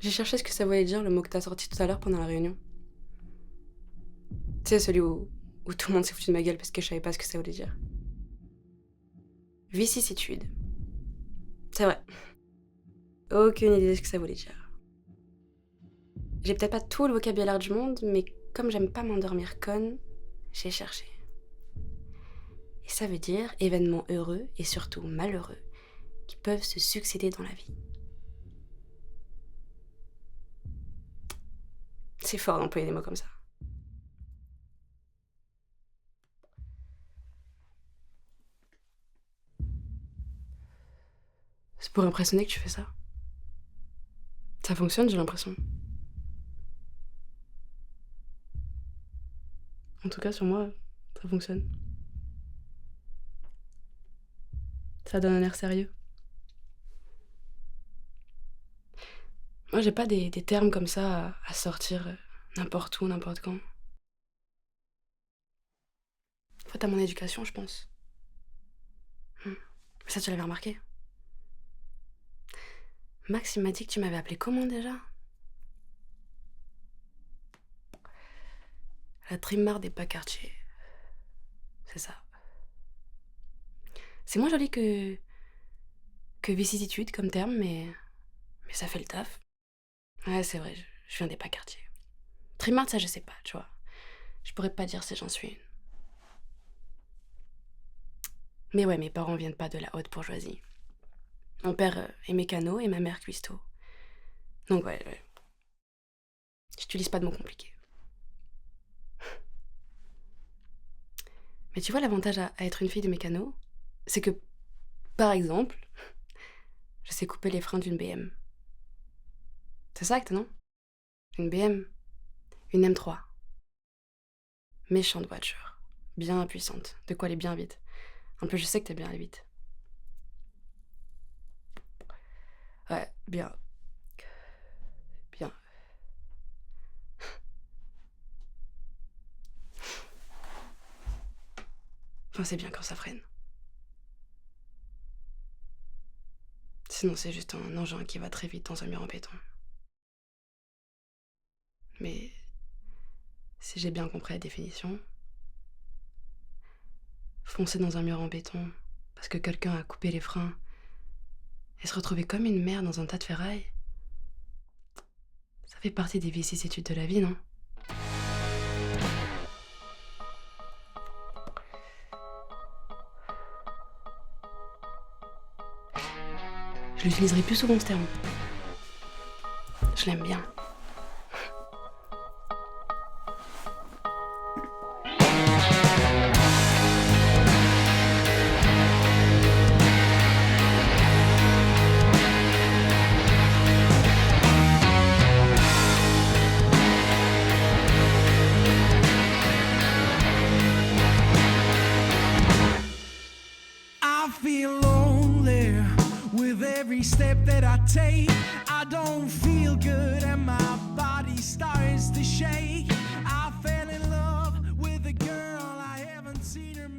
J'ai cherché ce que ça voulait dire, le mot que t'as sorti tout à l'heure pendant la réunion. Tu sais, celui où tout le monde s'est foutu de ma gueule parce que je savais pas ce que ça voulait dire. Vicissitude. C'est vrai. Aucune idée de ce que ça voulait dire. J'ai peut-être pas tout le vocabulaire du monde, mais comme j'aime pas m'endormir conne, j'ai cherché. Et ça veut dire événements heureux et surtout malheureux qui peuvent se succéder dans la vie. C'est fort d'employer des mots comme ça. C'est pour impressionner que tu fais ça. Ça fonctionne, j'ai l'impression. En tout cas, sur moi, ça fonctionne. Ça donne un air sérieux. Moi, j'ai pas des termes comme ça à sortir n'importe où, n'importe quand. Faute à mon éducation, je pense. Ça, tu l'avais remarqué. Max, il m'a dit que tu m'avais appelé comment déjà? La trimmarde des pas quartiers. C'est ça. C'est moins joli que vicissitude comme terme, mais ça fait le taf. Ouais, c'est vrai, je viens des pas quartiers. Trimmarde, ça, je sais pas, tu vois. Je pourrais pas dire si j'en suis une. Mais ouais, mes parents viennent pas de la haute bourgeoisie. Mon père est mécano et ma mère cuistot. Donc ouais. J'utilise pas de mots compliqués. Mais tu vois, l'avantage à être une fille de mécano, c'est que, par exemple, je sais couper les freins d'une BM. C'est ça, acte, non? Une BM, une M3. Méchante voiture. Bien puissante. De quoi aller bien vite. En plus, je sais que t'es bien allé vite. Ouais, bien. Bien. Enfin, c'est bien quand ça freine. Sinon, c'est juste un engin qui va très vite dans un mur en béton. Mais si j'ai bien compris la définition, foncer dans un mur en béton parce que quelqu'un a coupé les freins et se retrouver comme une merde dans un tas de ferraille, ça fait partie des vicissitudes de la vie, non? Je l'utiliserai plus souvent ce terme. Je l'aime bien. I feel lonely with every step that I take. I don't feel good and my body starts to shake. I fell in love with a girl I haven't seen her